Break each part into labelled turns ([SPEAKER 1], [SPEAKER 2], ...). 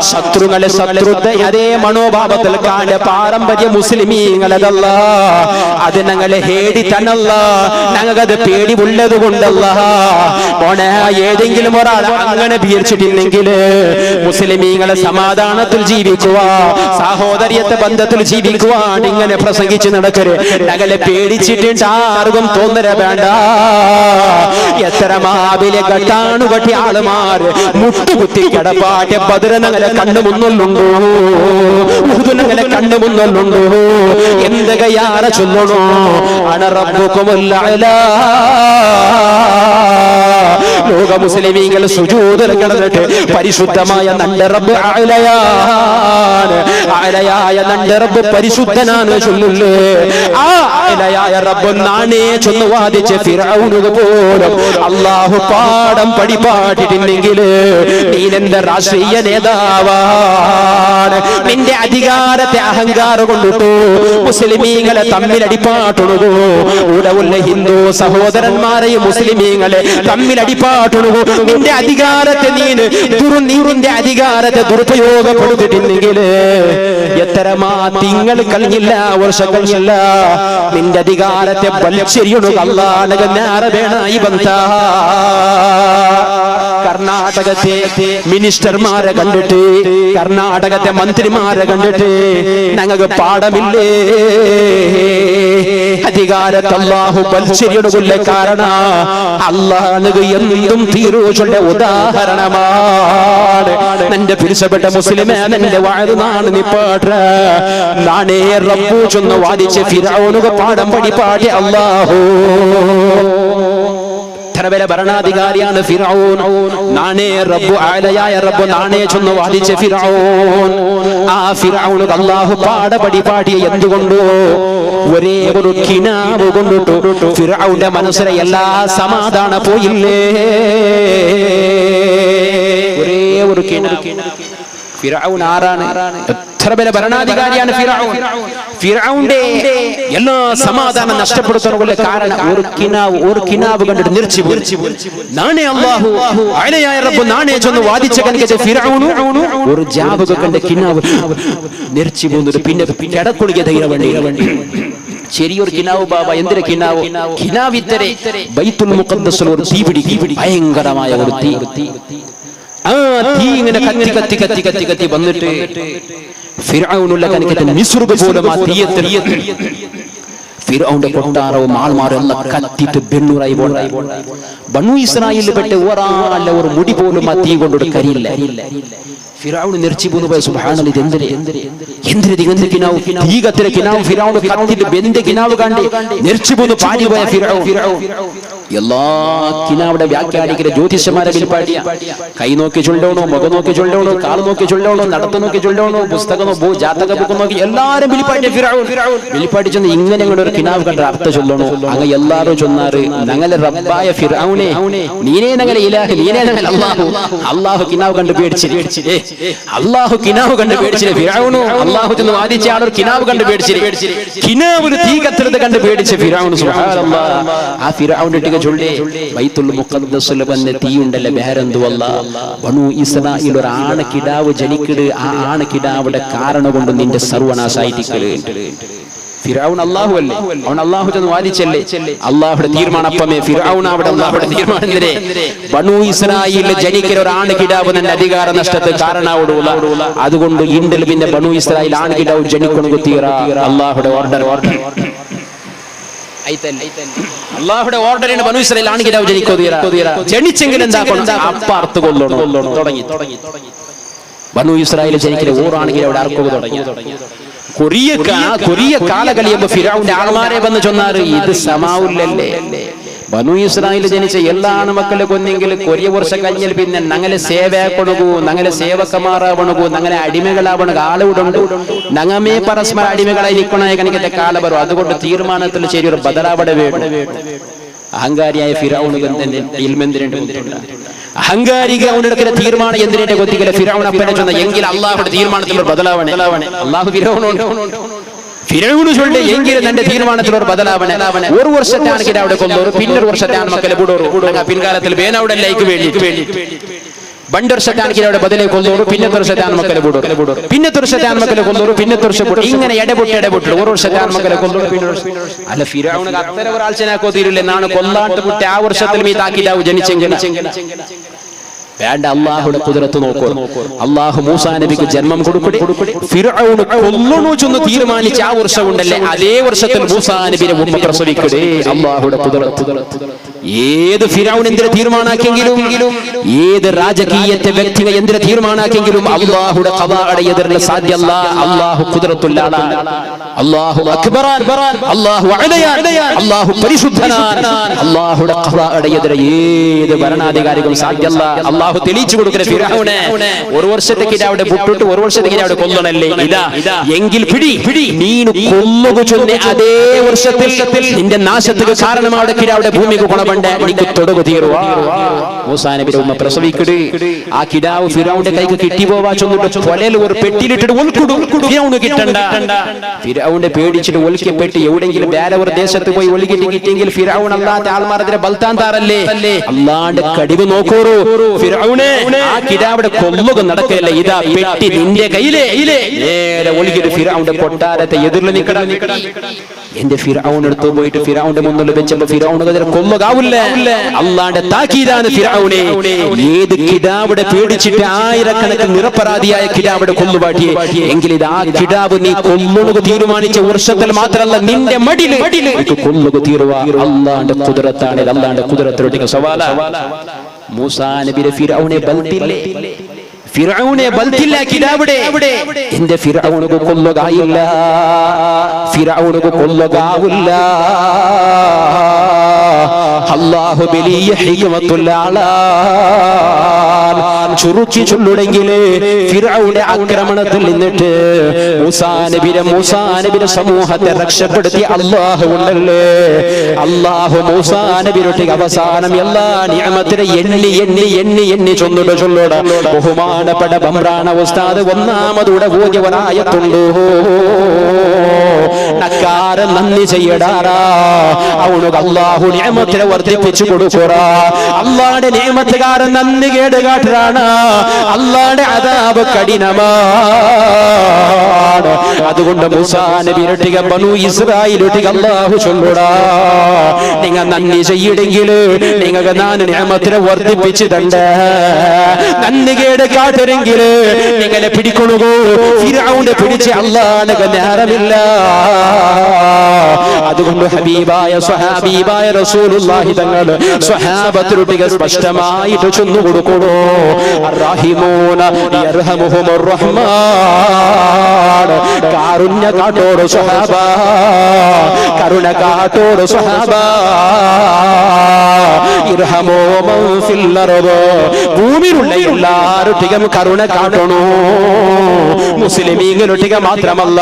[SPEAKER 1] ശത്രുക്കളെ ശത്രുത അതേ മനോഭാവത്തിൽ കാണ്ട പാരമ്പര്യ മുസ്ലിമീങ്ങളതല്ല, അത് ഞങ്ങളെ ഹേടി തന്നല്ല, ഞങ്ങൾക്കത് പേടി ഉള്ളത് കൊണ്ടല്ല. മോനെ, ഏതെങ്കിലും ഒരാൾ അങ്ങനെ വിചാരിച്ചിട്ടില്ലെങ്കിൽ മുസ്ലിമീങ്ങളെ സമാധാനത്തിൽ ജീവിക്കുക, സഹോദര്യത്തെ ബന്ധത്തിൽ ജീവിക്കുവാൻ ഇങ്ങനെ പ്രസംഗിച്ച് നടക്കരുത്. ഞങ്ങളെ പേടിച്ചിട്ടുണ്ട് ആർക്കും തോന്നര വേണ്ട. എത്ര മാവിലെ കട്ടാണുകട്ടി ആളുമാർ മുട്ടുകുത്തി കിടപ്പാട്ടെ ബദരനങ്ങളെ കണ്ടു മുന്നുണ്ടോ, ഉഹുദുനങ്ങളെ കണ്ടു മുന്നുണ്ടോ. എന്തൊക്കെയാറെ ചൊല്ലണോ, അണറബ്ബുകുമുൽ അഅ്ലാ. ലോക മുസ്ലിമീങ്ങൾ സുജൂദിൽ കിടന്നിട്ട് പരിശുദ്ധമായ നന്റെ റബ്ബ് അഅ്ലയാണ്, അഅ്ലയായ നന്റെ റബ്ബ് പരിശുദ്ധനാണ് ചൊല്ലുള്ളേ. ആ അഅ്ലയായ റബ്ബ് നാണേ ചൊന്നു വാദിച്ച ഫിർഔനുക പോലും അല്ലാഹു പാഠം പഠിപ്പാട്ടിട്ടില്ലെങ്കിൽ നീ എന്റെ രാഷ്ട്രീയ നേതാവാണ്. നിന്റെ അധികാരത്തെ അഹങ്കാരം കൊണ്ടിട്ടു മുസ്ലിമീങ്ങളെ തമ്മിലടിപ്പാട്ടുണുകോ. ഉടവുള്ള ഹിന്ദു സഹോദരന്മാരെയും മുസ്ലിമീങ്ങളെ തമ്മിലടിപ്പാട്ടുണുകോ. നിന്റെ അധികാരത്തെ നീറിന്റെ അധികാരത്തെ ദുരുപയോഗപ്പെടുത്തിട്ടില്ലെങ്കിൽ എത്രമാ തിങ്കൾ കഴിഞ്ഞില്ല, വർഷം കഴിഞ്ഞില്ല, നിന്റെ അധികാരത്തെ ബലശരിയുണുക അല്ലാഹ് നേരവേണായി ബന്ധ. കർണാടകത്തെ മിനിസ്റ്റർമാരെ കണ്ടിട്ട്, കർണാടകത്തെ മന്ത്രിമാരെ കണ്ടിട്ട് ഞങ്ങൾക്ക് പാഠമില്ലേ? അധികാരത്തെ അല്ലാഹു ബൽശരിയുടെ കാരണ അല്ലാഹ് എന്തും തീരുചൊല്ല ഉദാഹരണമാണ്. നിന്റെ പിരിച്ചപ്പെട്ട മുസ്ലിമേ, നിന്റെ വാഴുന്നാണ് നിപ്പാട്ട നാണേ റബ്ബു ചൊന്ന് വാദിച്ച് ഫിർഔനുക പാഠം പഠിപ്പാട്ടെ അല്ലാഹു. ഭരണാധികാരിയാണ് ഫിർഔൻ. നാണേ റബ്ബു അഅ്ലയായ റബ്ബ് നാണേ ചൊന്ന് വാദിച്ച ഫിർഔൻ. ആ ഫിർഔനുക അല്ലാഹു പാഠപടി പാടിയ എന്തുകൊണ്ടോ? ഒരേ ഒരു കിനാവ് കൊണ്ടിട്ടു ഫിർഔന്റെ മനസ്സിലെ എല്ലാ സമാധാന പോയില്ലേ? ഒരേ ഒരു കിനാവ്. ഫിർഔൻ ആരാണ്? എത്ര വലിയ ഭരണാധികാരിയാണ് ഫിർഔൻ. ഫിർഔന്റെ എല്ലാ സമാധാനം നഷ്ടപ്പെടുത്തുന്ന കാരണം ഒരു കിനാവ് കണ്ടിട്ട് നിർച്ചി നാണേ അല്ലാഹു അഅ്ലയായ റബ്ബ് നാണേ ചൊന്ന് വാദിച്ച കനിക്ക് ഫിർഔനു ഒരു ജാബക കണ്ട കിനാവ് നിർച്ചി പോകുന്നത്. പിന്നെ കിടക്കുളിക ധൈര്യം വേണ്ടി ചെറിയൊരു കിനാവ് ബാബ. എന്തിന്റെ കിനാവ്? കിനാവിത്തരെ ബൈത്തുൽ മുഖദ്ദസിൽ ഒരു തീ പിടിക്കും, ഭയങ്കരമായ ഒരു തീ. ആ തീ ഇങ്ങനെ കത്തി കത്തി കത്തി കത്തി കത്തി വന്നിട്ട് ഫിർഔനുള്ള കനിക്കത്തെ മിസ്റുക പോലും ആ തീയത്തിൽ ഫിർഔന്റെ കൊട്ടാരവും ആൾമാരും എല്ലാം കത്തിട്ട് ബെണ്ണൂറായി പോയി. ബനൂ ഇസ്രായേലിൽ പെട്ട ഒരാളുടെ ഒരു മുടി പോലും ആ തീ കൊണ്ടൊരു കരിയില്ല. ഫിർഔന് നിർച്ചി പോന്നു പോയ സുബ്ഹാനല്ലാഹ്. ഇത് എന്തിരെ കിനാവ് തീ കത്തിലെ കിനാവ് ഫിർഔന് കത്തിട്ട് ബെന്ത കിനാവ് കണ്ട് നിർച്ചി പോന്നു പാടി പോയ ഫിർഔൻ. എല്ലാ കിനാവിടെ വ്യാഖ്യാനിക്കുന്ന ജ്യോതിഷന്മാരെ വിൽപ്പാടിയ കൈ നോക്കി ചൊല്ലണോ, മുഖം നോക്കി ചൊല്ലണോ, കാല് നോക്കി ചൊല്ലണോ, നടത്തു നോക്കി ചൊല്ലണോ, പുസ്തകം ജാതക ബുക്ക് നോക്കി എല്ലാരും വിളിപ്പാടിയ ഫിർഔൻ വിളിപ്പാടി ചെന്ന് ഇങ്ങനെ ഒരു കിനാവ് കണ്ട അർത്ഥം ചൊല്ലണോ. അങ്ങ് എല്ലാരും ചൊന്നാറ് ഞങ്ങളെ റബ്ബായ ഫിർഔനെ, നീനേ ഞങ്ങളെ ഇലാഹ്, നീനേ ഞങ്ങൾ അല്ലാഹു. അല്ലാഹു കിനാവ് കണ്ട് പേടിച്ചില്ലേ? അല്ലാഹു കിനാവ് കണ്ട് പേടിച്ചില്ലേ? ഫിർഔനു അല്ലാഹു ചെന്ന് വാദിച്ച ആളൊരു കിനാവ് കണ്ട് പേടിച്ചില്ലേ? കിനാവിന് തീ കത്തുന്നത് കണ്ട് പേടിച്ച ഫിർഔൻ. സുബ്ഹാനല്ലാഹ്. ആ ഫിർഔന്റെ ചൊല്ലേ ബൈത്തുൽ മുഖദ്ദസിൽ വന്ന തീയുണ്ടല്ലേ, വേറെന്തുവല്ല ബനൂ ഇസ്രായേൽ ഒരു ആണക്കിടാവ് ജനിക്കട്. ആ ആണക്കിടാവിടെ കാരണം കൊണ്ട് നിന്റെ സർവനാശായിട്ടിക്കല്. ഫിർഔൻ അല്ലാഹു അല്ലേ? അവൻ അല്ലാഹു ചെന്ന് വാദിച്ചല്ലേ? അല്ലാഹുടെ തീരുമാനപ്പമേ ഫിർഔൻ അവിടെ അല്ലാഹുടെ തീരുമാനത്തിനെ ബനൂ ഇസ്രായേലിൽ ജനിക്കുന്ന ഒരു ആണക്കിടാവ് നിന്റെ അധികാര നഷ്ടത്തെ കാരണമാവൂല. അതുകൊണ്ട് ഇന്ത്യയിൽ പിന്നെ ബനൂ ഇസ്രായേൽ ആണക്കിടാവ് ജനിക്കണു തീറ അല്ലാഹുടെ ഓർഡർ. അല്ലാഹുടെ ഓർഡറിന് ബനൂ ഇസ്രായേൽ ആണക്കിടാവ് ജനിച്ചെങ്കിൽ എന്താക്കണം? അപ്പാർത്ത് കൊല്ലണം. തുടങ്ങി ബനൂ ഇസ്രായേൽ ജനിക്കുന്ന ഓറാണെങ്കിലും അർക്കുക തുടങ്ങി. കൊറിയ കാല കഴിയുമ്പോ ഫിർഔന്റെ ആൾമാരെ വന്ന് ചൊന്നാറ് ഇത് സമാവുല്ലല്ലേ? ബനൂ ഇസ്രായേൽ ജനിച്ച എല്ലാ ആൺമക്കളെ കൊന്നെങ്കിൽ കൊറിയ വർഷം കഴിഞ്ഞാൽ പിന്നെ ഞങ്ങളെ സേവയാക്കണകൂ, ഞങ്ങളെ സേവകമാറാവണകൂ, ഞങ്ങളെ അടിമകളാവണക ആളുകളുണ്ട്. ഞങ്ങമേ പരസ്പര അടിമകളായി നിൽക്കണേ കണിക്കത്തെ കാലം വരും. അതുകൊണ്ട് തീരുമാനത്തിൽ ശരിയൊരു ബദലാവട വേണം. അഹങ്കാരിയായ ഫിർഔൻ അഹങ്കാരിക അവനെടുക്കുന്ന തീരുമാനം എന്തിനെ കൊത്തിക്കല ഫിർഔൻ അപ്പനെ ചൊന്ന എങ്കിൽ അല്ലാഹുവിന്റെ തീരുമാനത്തിൽ ഒരു ബദലാവണേ. അല്ലാഹു ഫിർഔന് ചൊല്ലെ എങ്കിൽ തന്റെ തീരുമാനത്തിൽ ഒരു ബദലാവണേ. ഒരു വർഷത്താണെങ്കിൽ അവിടെ കൊണ്ടോറ്, പിന്നൊരു വർഷത്താണ് മക്കളെ കൂടോറ്. പിൻകാലത്തിൽ വേനവിടെ ലൈക്ക് വേണ്ടി ಬಂಡರ್ಷತಾನಿಗೆ ಬದಲೇ ಕೊಲ್ಲೋರು ಪಿನ್ನತ್ತೊರು ಶತಾನ ಮಕ್ಕಳು ಬಿಡೋರು ಪಿನ್ನತ್ತೊರು ಶತಾನ ಮಕ್ಕಳು ಕೊಲ್ಲೋರು ಪಿನ್ನತ್ತೊರು ವರ್ಷ ಬಿಡು ഇങ്ങനെ എടപെട്ട് ഒരു വർഷത്താൻ മക്കളെ കൊല്ലോರು അല്ല ഫിറഔനക്ക് അത്ര ഒരു ആലോചന ആക്കോതിരില്ല നാണ് കൊല്ലാട്ട് വിട്ട് ആ വർഷത്തിൽ മീ താക്കിടാവു ജനിച്ചെങ്കിൽ വേണ്ട അല്ലാഹുവിന്റെ ഖുദ്റത്ത് നോക്കൂ അല്ലാഹു മൂസാ നബിക്ക് ജന്മം കൊടുക്കടി ഫിറഔൻ കൊല്ലണോ എന്ന് തീരുമാനിച്ച ആ വർഷം ഉണ്ടല്ലേ അതേ വർഷത്തിൽ മൂസാ നബിയെ ഉമ്മ പ്രസവിക്കടേ അല്ലാഹുവിന്റെ ഖുദ്റത്ത് ഏത് ഫിറഔൻ എന്തിനെ തീരുമാനാക്കിയെങ്കിലും ഏത് രാജകീയത്തെ വ്യക്തിയെ എന്തിനെ തീരുമാനാക്കിയെങ്കിലും അല്ലാഹുവിന്റെ ഖദാഅടെ എതിരല്ല സാധ്യമല്ല അല്ലാഹു ഖുദ്റത്തുള്ളാണ് അല്ലാഹു അക്ബർ അല്ലാഹു അലയ അല്ലാഹു പരിശുദ്ധനാണ് അല്ലാഹുവിന്റെ ഖദാഅടെ എതിരെ ഏത് ഭരണാധികാരികളും സാധ്യമല്ല അല്ലാഹു തെളിയിച്ചു കൊടുക്കുന്ന ഫിറഔനെ ഒരു വർഷത്തേക്ക് അവിടെ വിട്ടിട്ട് ഒരു വർഷത്തേക്ക് അവിടെ കൊല്ലണല്ലേ ഇതാ എങ്കിൽ പിടി നീನು കൊല്ലുക ചൊല്ലെ അതേ വർഷത്തിൽ നിന്റെ നാശത്തിന് കാരണമാവടക്കിടെ അവിടെ ഭൂമിക്ക് കൊണ എനിക്ക് തൊടുക തീരുവ മൂസാ നബിയുടെ ഉമ്മ പ്രസവിക്കട് ആ കിടാവ് ഫിറഔന്റെ കൈക്ക് കിട്ടിപ്പോവാ ചൊന്നിട്ട് പൊലയിൽ ഒരു പെട്ടിയിലിട്ടിട്ട് ഫിറഔന് കിട്ടണ്ട ഫിറഔനെ പേടിച്ചിട്ട് ഒലിക്കപ്പെട്ട് എവിടെയെങ്കിലും വേറെ ഒരു ദേശത്ത് പോയി ഒലിക്കിട്ട് കിട്ടിയെങ്കിൽ ഫിറഔൻ അല്ലാത്ത ആൾമാരതിനെ ബൽത്താന്താറല്ലേ അല്ലാണ്ട് കടിവ് നോക്കോറു ഫിറഔനെ ആ കിടാവിടെ കൊല്ലുക നടക്കല്ല ഇതാ പെട്ടി നിന്റെ കയ്യിലേ നേരെ ഒലിക്കിട്ട് ഫിറഔന്റെ കൊട്ടാരത്തെ എതിർല് നിക്കട എന്റെ ഫിറഔൻ എടുത്തു പോയിട്ട് ഫിറഔന്റെ മുന്നിൽ വെച്ചപ്പോ ഫിറഔൻ കൊല്ലുകാവില്ല അല്ലാണ്ട് താക്കീതാണ് ഫിറഔനെ ഏത് കിടാവിടെ പേടിച്ചിട്ട് ആയിരക്കണക്കിന് നിരപരാധിയായ കിടാവിടെ കൊല്ലുപാട്ടിയെ എങ്കിൽ ഇത് ആ കിടാവ് നീ കൊല്ലുക തീരുമാനിച്ച വർഷത്തിൽ മാത്രമല്ല നിന്റെ മടില് കൊല്ലുക തീരുവ അല്ലാണ്ട് ഖുദ്റത്താണ് അല്ലാണ്ട് ഖുദ്റത്തിലൊട്ടിക്ക് സവാല മൂസാ നബിയെ ഫിറഔനെ ബൽത്തില്ലേ ഫിറഔനെ ബൽത്തില്ല കിടാവിടെ എന്റെ ഫിറഔനക്ക് കൊല്ലുകയില്ല ഫിറഔനക്ക് കൊല്ലുകാവില്ല അല്ലാഹു വലിയ ഹിക്മത്തുള്ള ആളാണ് ചുരുക്കി ചൊല്ലുടെങ്കിൽ ഫിറഔന്റെ ആക്രമണത്തിൽ നിന്നിട്ട് മൂസാ നബിയുടെ സമൂഹത്തെ രക്ഷപ്പെടുത്തി അല്ലാഹു ഉണ്ടല്ലേ അല്ലാഹു മൂസാ നബിയുടെ അവസാനം എല്ലാ നിഅമത്തിനെ എണ്ണി ചൊല്ലുട ബഹുമാനപ്പെട്ട ബംറാന ഉസ്താദ് ഒന്നാമതൂടെ ഓതിയവനായത്തുണ്ടോ നക്കാരൻ നന്ദി ചെയ്യടാറാ അവനുക്ക് അല്ലാഹു നിഅമത്തിനെ വർദ്ധിപ്പിച്ചു കൊടുക്കറാ അല്ലാഹുവിന്റെ നിഅമത്തുകാരൻ നന്ദി കേട് കാട്ടറാണ് അല്ലാഹുവിന്റെ അദാബ് കഠിനമാണ് അതുകൊണ്ട് മൂസാ നബിയുടെ ബനൂ ഇസ്രായേലിന്റെ അല്ലാഹു ചൊല്ലുടാ നിങ്ങൾ നന്ദി ചെയ്യിടെങ്കിൽ നിങ്ങൾക്ക് ഞാൻ നിഅമത്തിനെ വർദ്ധിപ്പിച്ചു തണ്ട് നന്ദി കേട് കാട്ടരെങ്കിൽ നിങ്ങളെ പിടിക്കൊള്ളുകൂ ഫിറഔനെ പിടിച്ച് അല്ലാഹുവിന്റെ നേരമില്ല അതുകൊണ്ട് ഹബീബായ സ്വഹാബീബായ റസൂലുള്ളാഹി തങ്ങൾ സ്വഹാബത്തിനോട് സ്പഷ്ടമായിട്ട് ചൊന്നു കൊടുക്കണോ അർറഹീമൂന യർഹമുഹുമുർ റഹ്മാൻ കാരുണ്യ കാട്ടോട് സ്വഹാബ കരുണ കാട്ടോട് സ്വഹാബ ഇർഹമൂ മൻ ഫിൽ അർദ് ഭൂമിയിലുള്ള എല്ലാവരും കരുണ കാട്ടണോ മുസ്ലിമീങ്ങളൊട്ടിക മാത്രമല്ല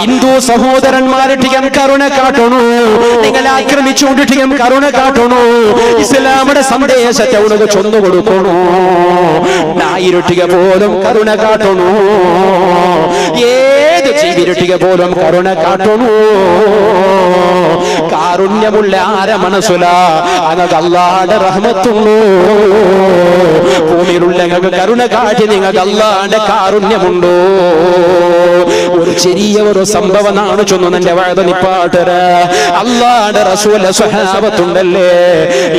[SPEAKER 1] ഹിന്ദു സഹോദരന്മാരൊട്ടികം കരുണ കാട്ടണോ നിങ്ങൾ ആക്രമിച്ചുകൊണ്ടിട്ടികം കരുണ കാട്ടണോ ഇസ്ലാമിന്റെ സന്ദേശത്തെ ഉണക്ക് ചൊന്നു കൊടുക്കണോ നായിരൊട്ടിക പോലും കരുണ കാട്ടണോ ഏത് ജീവിരൊട്ടിക പോലും കരുണ കാട്ടണോ കാരുണ്യമുള്ള ആര മനസ്സുല അങ്ങക്ക് അല്ലാഹുവിന്റെ റഹ്മത്തുള്ളൂ ഭൂമിയിലുള്ള കരുണ കാട്ടി നിങ്ങൾക്ക് അല്ലാഹുവിന്റെ കാരുണ്യമുണ്ടോ ഒരു ചെറിയ ഒരു സംഭവമാണ് ചൊന്നു എന്റെ വഴുത നിപ്പാട്ടര അല്ലാഹുവിന്റെ റസൂലിന്റെ സ്വഹാബത്തുണ്ടല്ലേ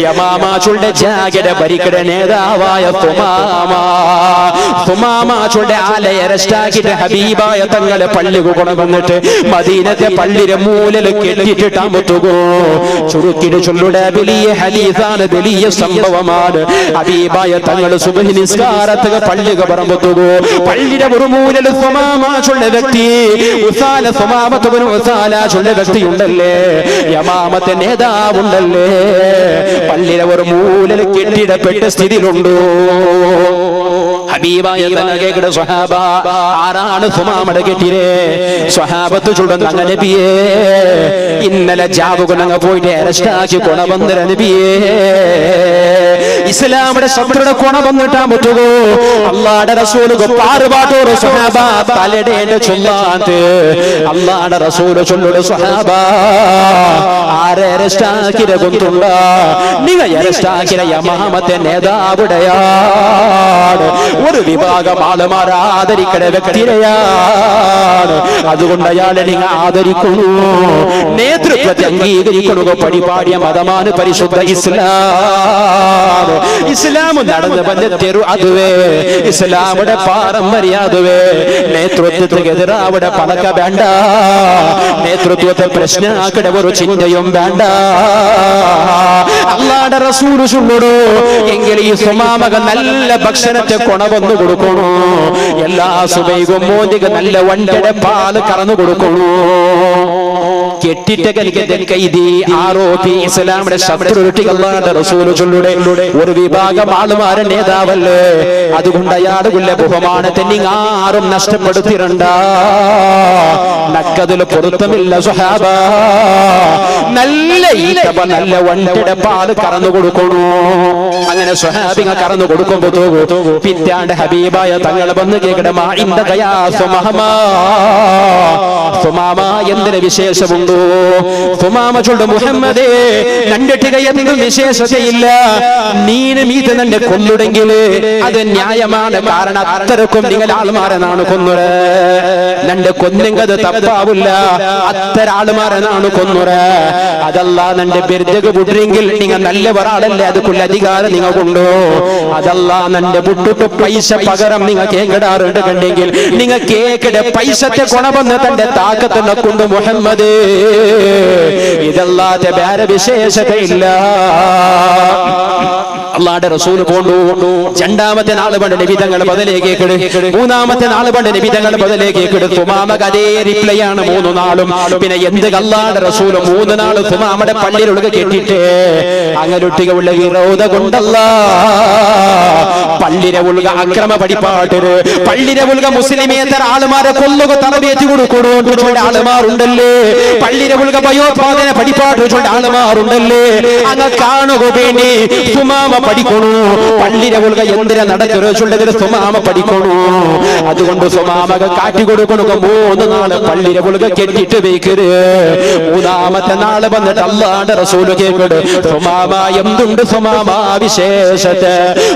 [SPEAKER 1] യമാമാച്ചുടെ ജാഗര ഭരിക്കട നേതാവായ തുമാമാച്ചുടെ ആലയ അറസ്റ്റാക്കിട്ട് ഹബീബായ തങ്ങളെ പള്ളിക്ക് കൊണ്ടുവന്നിട്ട് മദീനത്തെ പള്ളിയുടെ മൂലയിൽ കെട്ടിട്ട് അമുത്തുകോ ചുരുക്കിട്ട് ചൊല്ലുടെ വലിയ ഹദീസാണ് വലിയ സംഭവമാണ് ഹബീബായ തങ്ങൾ സുബ്ഹി നിസ്കാരത്തിന് പള്ളിക്ക് പറമ്പത്തുകോ പള്ളിയുടെ ഒരു മൂലയിൽ തുമാമാച്ചുള്ള വ്യക്തി ഉസാല സുമാമത്തുബിൻ ഉസാല ചൊല്ല വ്യക്തിയുണ്ടല്ലേ യമാമത്തെ നേതാവുണ്ടല്ലേ പള്ളിയുടെ ഒരു മൂലയിൽ കെട്ടിടപ്പെട്ട സ്ഥിതിയിലുണ്ടോ ഹബീബായ തങ്ങൾ കേൾക്കട്ടെ സ്വഹാബ ആരാണ് സുമാമയുടെ കെട്ടിരെ സ്വഹാബത്ത് ചൊല്ലുന്ന നബിയേ ഇന്നലെ ജാബുകൊണ്ടങ്ങ് പോയിട്ട് അറസ്റ്റാക്കി കൊണവന്നര നബിയേ ഇസ്ലാമിന്റെ ശത്രുടെ കൊണ വന്നിട്ടാൻ പറ്റുമോ അള്ളാഹുവിന്റെ റസൂൽ പാറുപാട്ടോട് സ്വഹാബ തലടേന്റെ ചൊല്ലാത്ത് അള്ളാഹുവിന്റെ റസൂൽ ചൊല്ലുടെ സ്വഹാബ ആരെ അറസ്റ്റാക്കിര കൊണ്ടുണ്ട നിങ്ങൾ അറസ്റ്റാക്കിര യമാമത്തെ നേതാവുടെയാണ് ഒരു വിഭാഗം ആളുമാർ ആദരിക്കണ വ്യക്തിരെയാണ് അതുകൊണ്ട് അയാളെ നിങ്ങൾ ആദരിക്കുന്നു നേതൃത്വത്തെ അംഗീകരിക്കുന്നു പരിപാടിയ മതമാണ് പരിശുദ്ധ ഇസ്ലാം ഇസ്ലാം നടന്നു വന്ന തെരു അതുവേ ഇസ്ലാമുടെ പാരമ്പര്യ അതുവേ നേതൃത്വത്തിനെതിരെ അവിടെ പണക്ക വേണ്ട നേതൃത്വത്തെ പ്രശ്നമാക്കട ഒരു ചിന്തയും വേണ്ട അല്ലാഹുവിന്റെ റസൂൽ ചൊല്ലുന്നു എങ്കിൽ ഈ സുമാമക നല്ല ഭക്ഷണത്തെ കൊണവന്നു കൊടുക്കണു എല്ലാ സുബൈകും മോദിക നല്ല വണ്ടയുടെ പാല് കറന്നു കൊടുക്കണു കെട്ടിട്ട കൈതി ആരോപി ഇസ്ലാമിന്റെ ശത്രുട്ടികൾ അല്ലാഹുവിന്റെ റസൂൽ ചൊല്ലുടെ ഒരു വിഭാഗം ആളുമാരെ നേതാവല്ലേ അതുകൊണ്ട് അയാളുടെ ബഹുമാനത്തെ നിങ്ങൾ ആരും നഷ്ടപ്പെടുത്തിരണ്ട നക്കതിൽ പൊരുത്തമില്ല സുഹാബ നല്ല ഈത്തപ്പ നല്ല വണ്ടിയുടെ പാല് കറന്നു കൊടുക്കണു അങ്ങനെ സുഹാബിങ്ങൾ കറന്നു കൊടുക്കുമ്പോ പിറ്റാണ്ട് ഹബീബായ തങ്ങൾ വന്ന് കേൾക്കട സുമാമ എന്തിന് വിശേഷമുണ്ടോ സുമാമ ചൊല്ലു മുഹമ്മദേ കണ്ടിട്ടുക എന്തും വിശേഷതയില്ല നീന് മീത് തന്നെ കൊല്ലുടെങ്കിൽ അത് ന്യായമാണ് കാരണം അത്തരക്കും നിങ്ങൾ ആൾമാരെന്നാണ് കൊന്നുറ് നന്റെ കൊന്നെങ്കത് തപ്പാവില്ല അത്തരം ആൾമാരെന്നാണ് കൊന്നുറ് അതല്ല നന്റെ ബെരുതക വിട്ടെങ്കിൽ നിങ്ങൾ നല്ല ഒരാളല്ലേ അതുക്കുള്ള അധികാരം നിങ്ങൾ കൊണ്ടോ അതല്ല നന്റെ വിട്ടിട്ട് പൈസ പകരം നിങ്ങൾ കേക്കിടാറുണ്ട് കണ്ടെങ്കിൽ നിങ്ങൾ കേക്കിട പൈസത്തെ കൊണവന്ന് തന്റെ താക്കത്തിനെ കൊണ്ട് മുഹമ്മദ് ഇതല്ലാതെ വേറെ വിശേഷതയില്ല അല്ലാഹുവിന്റെ റസൂൽ കൊണ്ടു രണ്ടാമത്തെ നാൾ പണ്ട് നബിതങ്ങൾ ബദലേക്ക് കേട് മൂന്നാമത്തെ നാൾ പണ്ട് നബിതങ്ങൾ ബദലേക്ക് കേട് സുമാമക്ക് അതേ റിപ്ലൈ ആണ് മൂന്ന് നാളും പിന്നെ എന്ത് അല്ലാഹുവിന്റെ റസൂൽ മൂന്ന് നാൾ സുമാമയുടെ പള്ളിയിലൊക്കെ കെട്ടിട്ട് അങ്ങനൊട്ടിക ഉള്ള വിരോധ കൊണ്ടല്ല പള്ളിരെ ഉൾക അക്രമ പടിപ്പാട്ടര് പള്ളിരെ ഉൾക മുസ്ലിമേതര ആളുമാരെ കൊല്ലുക തറവേറ്റി കൊടുക്കണോ ആളുമാരുണ്ടല്ലേ പള്ളിരെ ഉൾക ഭയോത്പാദന പടിപ്പാട്ട് ആളുമാരുണ്ടല്ലേ അങ്ങ് കാണുക വേണ്ടി സുമാമ പഠിക്കണു പള്ളിരെ ഉൾക എന്തിനാ നടക്കൊരു സുമാമ പഠിക്കണു അതുകൊണ്ട് സുമാമക കാട്ടിക്കൊടുക്കണു മൂന്ന് നാള് പള്ളിരെ ഉൾക കെട്ടിട്ട് വെക്കര് മൂന്നാമത്തെ നാള് വന്നിട്ട് അല്ലാഹുവിന്റെ റസൂൽ കേൾക്കട് സുമാമ എന്തുണ്ട് സുമാമ വിശേഷത്തെ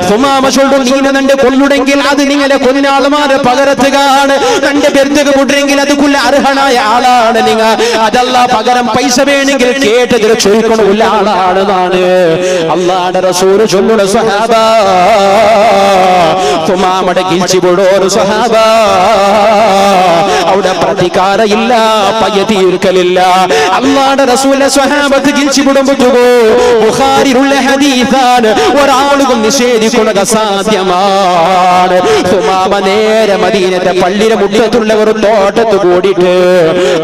[SPEAKER 1] സുമാമ ചൊല്ലു നീന നന്റെ കൊല്ലുടെങ്കിൽ അത് നിങ്ങളെ കൊന്നാളുമാരെ പകരത്തുകയാണ് തന്റെ ബെർത്തുക വിട്ടെങ്കിൽ അതുക്കുള്ള അർഹനായ ആളാണ് നിങ്ങൾ അതല്ല പകരം പൈസ വേണമെങ്കിൽ കേട്ടതിൽ ചോദിക്കണമില്ല ആളാണെന്നാണ് അല്ലാഹുവിന്റെ റസൂൽ ചൊല്ലുന്ന സ്വഹാബ സുമാമയുടെ കിൽച്ചി വിടോരു സ്വഹാബ അവിടെ പ്രതികാര ഇല്ല പയ്യ തീർക്കലില്ല അല്ലാഹുവിന്റെ റസൂലിന്റെ സ്വഹാബത്ത് കിൽച്ചി വിടുമ്പോ ബുഖാരിയിലുള്ള ഹദീസാണ് ഒരാളും നിഷേധിക്കുന്നത് അസാധ്യമാണ് സുമാമ നേരെ മദീനത്തെ പള്ളിയുടെ മുറ്റത്തുള്ള ഒരു തോട്ടത്ത് കൂടിയിട്ട്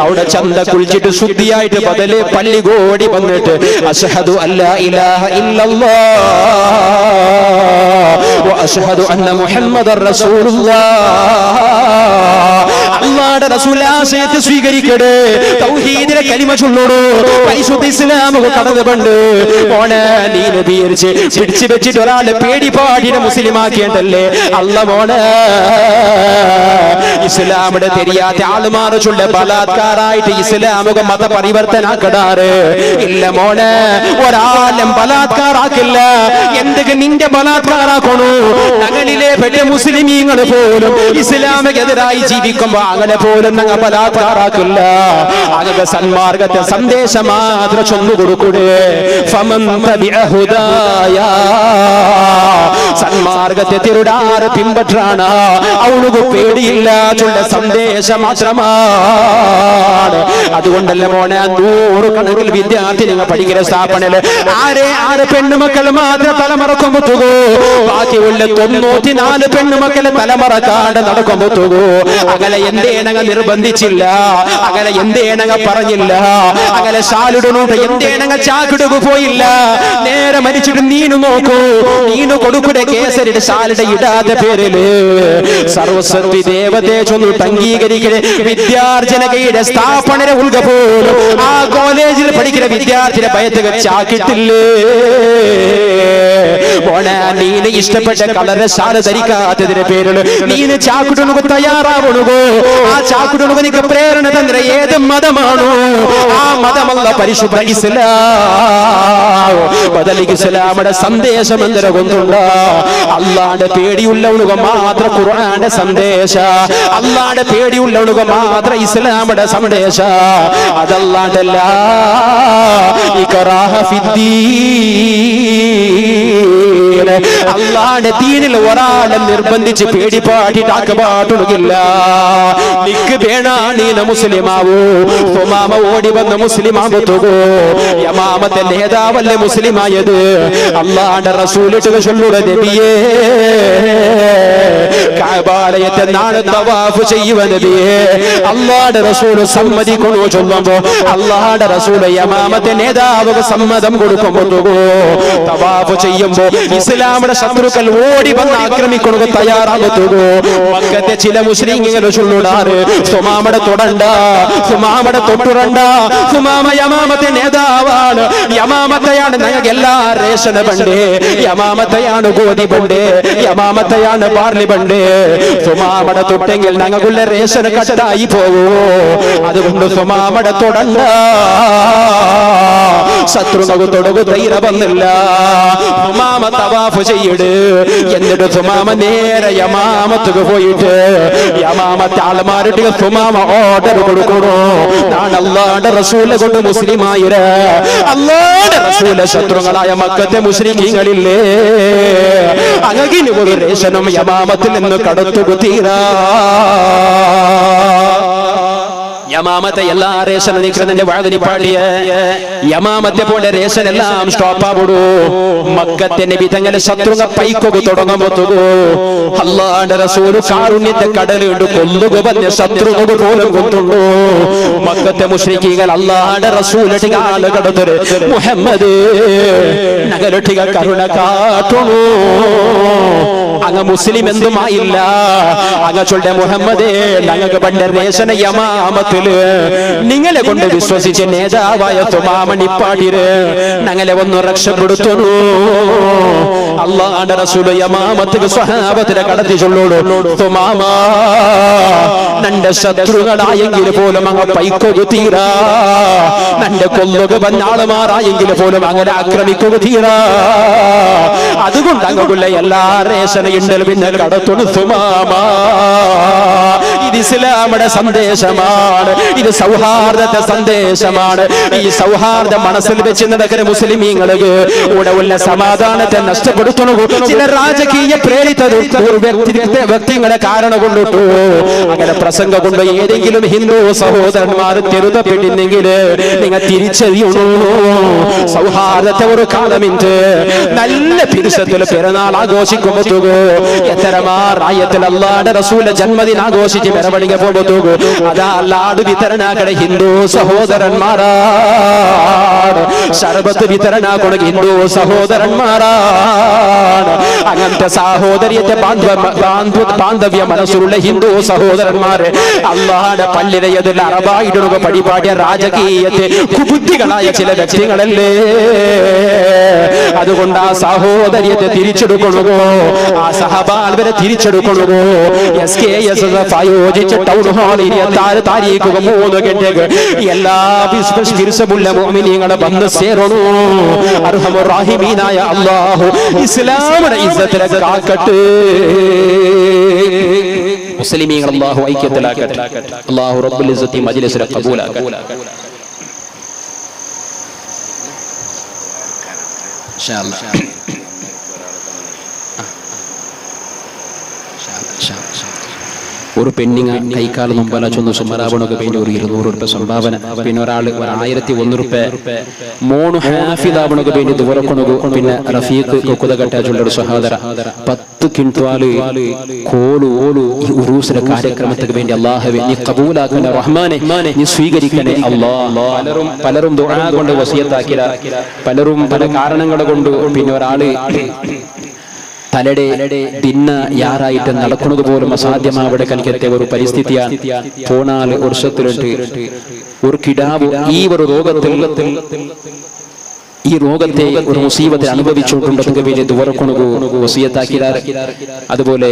[SPEAKER 1] അവിടെ ചന്ത കുളിച്ചിട്ട് ശുദ്ധിയായിട്ട് ബദല് പള്ളി കൂടി വന്നിട്ട് അശ്ഹദു അല്ലാ ഇലാഹ ഇല്ലല്ലാഹ് വ അശ്ഹദു അന്ന മുഹമ്മദർ റസൂലുള്ളാഹ് അല്ലാഹുവിന്റെ റസൂൽ ആശയത്തെ സ്വീകരിക്കടേ തൗഹീദിലെ കലിമ ചൊല്ലണോ പരിശുദ്ധ ഇസ്ലാം കടന്നു പണ്ട് മോനെ നീ നബിയരിച്ച് പിടിച്ചു വെച്ചിട്ട് ഒരാളെ പേടിപ്പാടിനെ മുസ്ലിം ആക്കിയണ്ടല്ലേ അല്ല മോനെ ഇസ്ലാമിടെ തെരിയാത്ത ആളുമാർ ചൊല്ല ബലാത്കാരായിട്ട് ഇസ്ലാമുക മത പരിവർത്തനാക്കടാറ് ഇല്ല മോനെ ഒരാളും ബലാത്കാരാക്കില്ല എന്തൊക്കെ നിന്റെ ബലാത്കാരാക്കണു ഞങ്ങളിലെ പെട്ട മുസ്ലിമീങ്ങൾ പോലും ഇസ്ലാമിനെതിരായി ജീവിക്കുമ്പോ അങ്ങനെ പോലും ഞങ്ങൾ ബലാത്കാരാക്കില്ല അങ്ങനെ സന്മാർഗത്തെ സന്ദേശം മാത്രം ചൊന്നു കൊടുക്കൂടെ സന്മാർഗത്തെ തിരുടാറ് പിൻപറ്റാണ് അവൾക്ക് പേടിയില്ല കായിനാത്തുള്ള സന്ദേശം മാത്രമാണ്. അതുകൊണ്ടല്ല മോനെ 100 കണക്കിൽ വിദ്യാർത്ഥി നിങ്ങൾ പഠിക്കുന്ന സ്ഥാപനത്തില് ആറ് പെണ്ണുമക്കൾ മാത്രം തലമറക്കുമ്പോ തുകൂ, ബാക്കിയുള്ള 94 പെണ്ണുമക്കളെ തലമറക്കാണ്ട് നടക്കുമ്പോ തുകൂ. അങ്ങനെ എന്തേനങ്ങ നിർബന്ധിച്ചില്ല, അങ്ങനെ എന്തേനങ്ങ പറഞ്ഞില്ല, അങ്ങനെ ശാലിടുന്നുണ്ട് എന്തേനങ്ങ ചാക്കിടുക പോയില്ല. നേരെ മരിച്ചിട്ട് നീനു നോക്കൂ, നീനു കൊടുക്കൂടെ കേസരിയുടെ ശാലിയുടെ ഇടാത്ത പേരില് സർവസ്വതി ദേവതയെ ചൊന്നിട്ട് അംഗീകരിക്കുന്ന വിദ്യാർജനകയുടെ സ്ഥാപന ഉൾക പോലും ആ കോളേജിൽ പഠിക്കുന്ന വിദ്യാർത്ഥിയുടെ ഭയത്തുക ചാക്കിട്ടില്ലേ. മോനെ നീന് ഇഷ്ടപ്പെട്ട കളറ് ശാല ധരിക്കാത്തതിന്റെ പേരില് നീന് ചാക്കിടുക തയ്യാറാവണുകോ. ആ ചാക്കിടുക നിനക്ക് പ്രേരണ തന്ന ഏത് മതമാണോ ആ മതമല്ല പരിശുദ്ധ ഇസ്ലാം. ബദലിക്ക് ഇസ്ലാമിന്റെ സന്ദേശം എന്തിനെ കൊണ്ടുണ്ടോ? അള്ളാന്റെ പേടിയുള്ളവനുക മാത്രം ഖുർആന്റെ സന്ദേശ, അള്ളാന്റെ പേടിയുള്ളവനുക മാത്രം ഇസ്ലാമിന്റെ സന്ദേശ. അതല്ലാണ്ടല്ല ഇക്റാഹ ഫിദ്ദീൻ, അള്ളാന്റെ ദീനിൽ ഒരാളെ നിർബന്ധിച്ച് പേടിപ്പാട്ടിട്ടാക്കപാട്ടുകില്ല. നിക്ക് വേണാ നീന മുസ്ലിമാവൂ. സുമാമ ഓടി വന്ന് മുസ്ലിമാകത്തുകോ. യമാമത്തെ നേതാവല്ലേ മുസ്ലിമായത്. അള്ളാന്റെ റസൂലിട്ട് ചൊല്ലുക നബിയേ, കഅബാലയത്തെ നാളെ തവാഫ് ചെയ്യുക നബിയേ. അള്ളാന്റെ റസൂല് സമ്മതിക്കണോ ചൊല്ലുമ്പോ അള്ളാന്റെ റസൂല് യമാമത്തെ നേതാവ് സമ്മതം കൊടുക്കുമ്പോ തവാഫ് ചെയ്യുമ്പോ ഇസ്ലാമിന്റെ ശത്രുക്കൾ ഓടി വന്ന് ആക്രമിക്കണോ തയ്യാറാകത്തുകോ. മക്കത്തെ ചില മുസ്ലിങ്ങൾ ചൊല്ലുടാറ് സുമാമയുടെ തൊടണ്ട, സുമാമയുടെ തൊട്ടുറണ്ട. സുമാമ യമാമത്തെ നേതാവാണ്. യമാമത്തെയാണ് ഞങ്ങൾക്ക് എല്ലാ റേഷൻ ബണ്ട്, യമാമത്തെയാണ് ഗോധി ബണ്ട്, യമാമത്തെയാണ് ബാർലി ബണ്ട്. സുമാമയുടെ തൊട്ടെങ്കിൽ ഞങ്ങൾക്കുള്ള റേഷൻ കട്ടായി പോകൂ. അതുകൊണ്ട് സുമാമയുടെ തൊടണ്ട. ശത്രുക്കൾക്ക് തൊടുകു ധൈര്യ വന്നില്ല. സുമാമ തവാഫ് ചെയ്യിട്. എന്നിട്ട് സുമാമ നേരെ യമാമത്തുക്ക് പോയിട്ട് യമാമത്തെ ആൾമാരുടെ സുമാമ ഓർഡർ കൊടുക്കണോ. ഞാൻ അള്ളാന്റെ റസൂലെ കൊണ്ട് മുസ്ലിമായിര. അള്ളാന്റെ റസൂലെ ശത്രുക്കളായ മക്കത്തെ മുസ്ലിമീങ്ങളില്ലേ, അങ്ങനെ ഒരു റേഷനും യമാമത്തിൽ നിന്ന് കടത്തുക തീരാ. യമാമത്തെ എല്ലാ റേഷൻ നിൽക്കുന്നതിന്റെ വാതിനി പാടിയ യമാമത്തെ പോലെ റേഷൻ എല്ലാം സ്റ്റോപ്പാവിടൂ. മക്കത്തെ നബി തങ്ങളെ ശത്രുങ്ങ പൈക്കൊക തുടങ്ങുമ്പോ അല്ലാഹുവിന്റെ റസൂൽ കാരുണ്യത്തെ കടലിട്ട് കൊല്ലുക വന്ന ശത്രുക്കൾ പോലും കൊണ്ടുള്ളൂ. മക്കത്തെ മുശ്രിക്കീകൾ അല്ലാഹുവിന്റെ റസൂലിട്ട് കാല കടത്തര് മുഹമ്മദ് നഗരട്ടിക കരുണ കാട്ടുന്നു. അങ്ങ് മുസ്ലിം എന്തുമായില്ല. അങ്ങ് ചൊല്ലെ മുഹമ്മദേ, ഞങ്ങൾക്ക് പണ്ട് റേഷൻ യമാമത്തില് നിങ്ങളെ കൊണ്ട് വിശ്വസിച്ച് നേതാവായ തുമാമണി പാടിര് ഞങ്ങളെ ഒന്ന് രക്ഷപ്പെടുത്തുന്നു. അല്ലാഹുവിന്റെ റസൂൽ യമാമത്തിക്ക് സ്വഹാബത്തിനെ കടത്തി ചൊല്ലോളൂ, തുമാമ നന്റെ ശത്രുക്കളായെങ്കിൽ പോലും അങ്ങ് പൈക്കൊക തീരാ. നന്റെ കൊല്ലുക വന്നാളുമാറായെങ്കിൽ പോലും അങ്ങനെ ആക്രമിക്കുക തീരാ. അതുകൊണ്ട് അങ്ങുള്ള എല്ലാ റേഷനും പിന്നെ കടത്തുന്നു സുമാമ. ഇത് ഇസ്ലാമിന്റെ സന്ദേശമാണ്, ഇത് സൗഹാർദ്ദത്തെ സന്ദേശമാണ്. ഈ സൗഹാർദ്ദ മനസ്സിൽ വെച്ച് നടക്കുന്ന മുസ്ലിമീങ്ങൾക്ക് ഇവിടെ ഉള്ള സമാധാനത്തെ നഷ്ടപ്പെടുത്തുന്നു ചില രാജകീയ പ്രേരിത വ്യക്തികളെ കാരണം കൊണ്ടിട്ടു. അങ്ങനെ പ്രസംഗം കൊണ്ട് ഏതെങ്കിലും ഹിന്ദു സഹോദരന്മാർ തെരുതപ്പെട്ടിരുന്നെങ്കിൽ നിങ്ങൾ തിരിച്ചറിയണു. സൗഹാർദ്ദത്തെ ഒരു കാലമിന്റ് നല്ല പിരിശത്തിൽ പിറന്നാൾ ആഘോഷിക്കുമ്പോ എത്തരമാറായത്തിൽ അല്ലാഹുവിന്റെ റസൂലിന്റെ ജന്മദിനം ആഘോഷിച്ച് മെരവണിക പോകുമ്പോ അതാ അല്ലാഹു വിതരണാക്കണ ഹിന്ദു സഹോദരന്മാരാണ്. ശർബത്ത് വിതരണാക്കണ ഹിന്ദു സഹോദരന്മാരാണ്. അങ്ങനത്തെ സാഹോദര്യത്തെ ബാന്ധവ്യ മനസ്സുള്ള ഹിന്ദു സഹോദരന്മാരെ അല്ലാഹുവിന്റെ പള്ളിരയതിൽ അറബായിടുക പരിപാടിയ രാജകീയത്തെ കുബുദ്ധികളായ ചില വ്യക്തികളല്ലേ. അതുകൊണ്ട് ആ സഹോദര്യത്തെ തിരിച്ചെടുക്കണോ, ആ സഹബാൽവരെ തിരിച്ചെടുക്കണോ. SKSF ആയോജിച്ച ടൗൺ ഹാൾ 26 താരീഖ് 3 ഗಂಟೆಗೆ എല്ലാ ബിസ്മില്ല മുഅ്മിനീങ്ങളെ വന്ന് ചേരണോ. അർഹമുർ റഹീമീനായ അല്ലാഹു ഇസ്ലാമിനെ ഇസ്സത്തിനെ കാക്കട്ടെ. മുസ്ലിമീങ്ങൾ അല്ലാഹു ഐക്യത്തിലാക്കട്ടെ. അല്ലാഹു റബ്ബുൽ ഇസ്സത്തി മജ്ലിസിനെ ഖബൂലാക്കട്ടെ. ഇൻഷാ അല്ലാഹ് ഒരു പെണ്ണിങ് കൈക്കാൽ മുമ്പല ചൊന്ന് സുമറാവണൊക്കെ വേണ്ടി ഒരു 200 രൂപ സംഭാവന. പിന്നെ ഒരാള് 1001 രൂപ മോണു ഹാഫിദാവണൊക്കെ വേണ്ടി ദുവറക്കൊണു. പിന്നെ റഫീഖ് കൊക്കുതകട്ടാച്ചുള്ള ഒരു സഹോദര 10 ക്വിന്റാല് കോലു ഈ ഉറൂസിന്റെ കാര്യക്രമത്തിന് വേണ്ടി അല്ലാഹുവേ നീ ഖബൂലാക്കണേ റഹ്മാനെ, നീ സ്വീകരിക്കണേ അല്ലാഹ്. പലരും ദുആ കൊണ്ട് വസിയത്താക്കിയ, പലരും പല കാരണങ്ങൾ കൊണ്ട്. പിന്നെ ഒരാള് തലയുടെ ദിന്ന യാറായിട്ട് നടക്കുന്നത് പോലും അസാധ്യമാവിടെ കനിക്കത്തെ ഒരു പരിസ്ഥിതിയാണ്. പോണാല് വർഷത്തിലിട്ട് ഒരു കിടാവ് ഈ ഒരു രോഗത്തെ ഒരു മുസീബത്തെ അനുഭവിച്ചുകൊണ്ടുണ്ടെങ്കിൽ വേണ്ടി ദുവറക്കൊണു വസിയത്താക്കിയാറ്. അതുപോലെ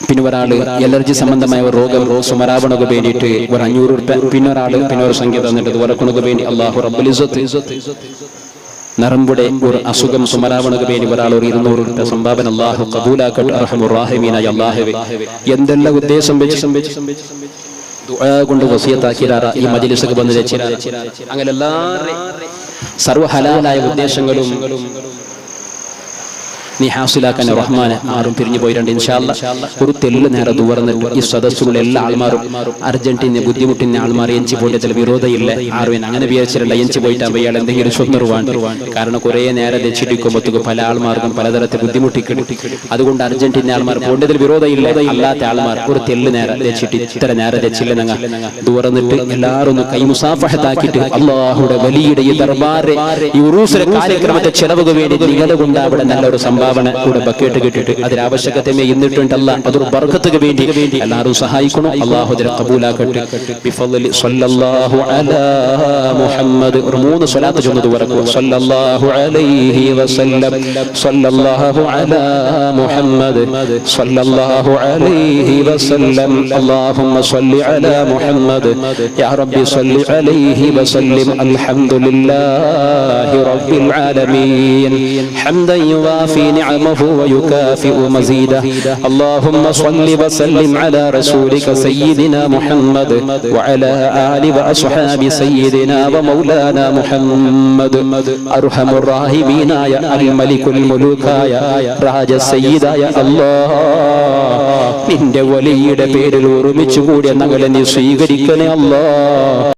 [SPEAKER 1] പിന്നെ ഒരാള് അലർജി സംബന്ധമായ ഒരു രോഗം സുമറാവണക്ക് വേണ്ടിയിട്ട് ഒരു 500 രൂപ. പിന്നെ ഒരു സംഖ്യ തന്നിട്ട് ദുവറക്കൊണക്ക് വേണ്ടി അല്ലാഹു റബ്ബുൽ ഇസ്സത്ത് നരമ്പുടെ ഒരു അസുഖം സുമറാവണക്ക് വേണ്ടി ഒരാൾ ഒരു 200 രൂപ സംഭാവന അല്ലാഹു ഖബൂലാക്കട്ടെ അർഹമുർ റഹീമീനായ അല്ലാഹുവേ. എന്തെല്ലാം ഉദ്ദേശം വെച്ച് ദുആ കൊണ്ട് വസിയത്താക്കിയതാ ഈ മജ്ലിസിലേക്ക് വന്ന് രചിച്ച. അങ്ങനെ എല്ലാ സർവ്വ ഹലാലായ ഉദ്ദേശങ്ങളും നീ ഹാസിലാക്കാൻ റഹ്മാനെ. ആരും പിരിഞ്ഞു പോയിട്ടുണ്ട് ഇൻഷാ അല്ലാഹ്. ഒരു തെല്ല് നേരെ ദുവർന്നിട്ട് ഈ സദസ്സിലുള്ള എല്ലാ ആൾമാരും അർജന്റീന ബുദ്ധിമുട്ടിന് ആൾമാർ എഞ്ചി പോയിട്ടതിൽ വിരോധമില്ല. ആരും അങ്ങനെ വിചാരിച്ചിട്ടില്ല എഞ്ചി പോയിട്ടാകുമ്പോൾ ഇയാൾ എന്തെങ്കിലും സ്വന്തമാണ്. കാരണം കുറെ നേരം രക്ഷിക്കുമ്പോഴത്തേക്ക് പല ആൾമാർക്കും പലതരത്തിൽ ബുദ്ധിമുട്ടിക്കും. അതുകൊണ്ട് അർജന്റീന ആൾമാർ പോണ്ടതിൽ വിരോധമില്ല. അല്ലാത്ത ആൾമാർ ഒരു തെല്ല് നേരെ രക്ഷിട്ട് ഇത്ര നേരം രക്ഷില്ല ഞങ്ങൾ ദുവർന്നിട്ട് എല്ലാവരും ഒന്ന് കൈ മുസാഫഹത്താക്കിയിട്ട് അല്ലാഹുവിന്റെ വലിയ ഈ ദർബാറെ ഈ ഉറൂസിലെ കാര്യക്രമത്തെ ചെലവുക വേണ്ടി നിങ്ങളുടെ കൊണ്ട് അവിടെ നല്ലൊരു സംഭാവന കൂടെ ബക്കറ്റ് കിട്ടിയിട്ട് അതിനാവശ്യകതമേ ഇന്നിട്ടുണ്ടല്ല. അതൊരു ബർക്കത്തുക്ക് വേണ്ടി എല്ലാവരും സഹായിക്കണം. അല്ലാഹു അതിനെ ഖബൂലാക്കട്ടെ. ബിഫളലി സ്വല്ലല്ലാഹു അലാ മുഹമ്മദ്. ഒരു 3 സ്വലാത്ത് ചൊന്നത് വരക്കുക. സ്വല്ലല്ലാഹു അലൈഹി വസല്ലം, സ്വല്ലല്ലാഹു അലാ മുഹമ്മദ്, സ്വല്ലല്ലാഹു അലൈഹി വസല്ലം. അല്ലാഹുമ്മ സ്വല്ലി അലാ മുഹമ്മദ് യാ റബ്ബി സ്വല്ലി അലൈഹി വസല്ലം. അൽഹംദുലില്ലാഹി റബ്ബിൽ ആലമീൻ ഹംദൻ യുവാഫി نعمه ويكافئ مزيده. اللهم صل وسلم على رسولك سيدنا محمد وعلى آل وأصحاب سيدنا ومولانا محمد. أرحم الراحمين يا الملك الملوك يا راج السيد يا الله. നിന്റെ വലിയുടെ പേരിൽ ഒരുമിച്ച് കൂടിയ ഞങ്ങളെ നീ സ്വീകരിക്കണേ അല്ലാഹ്.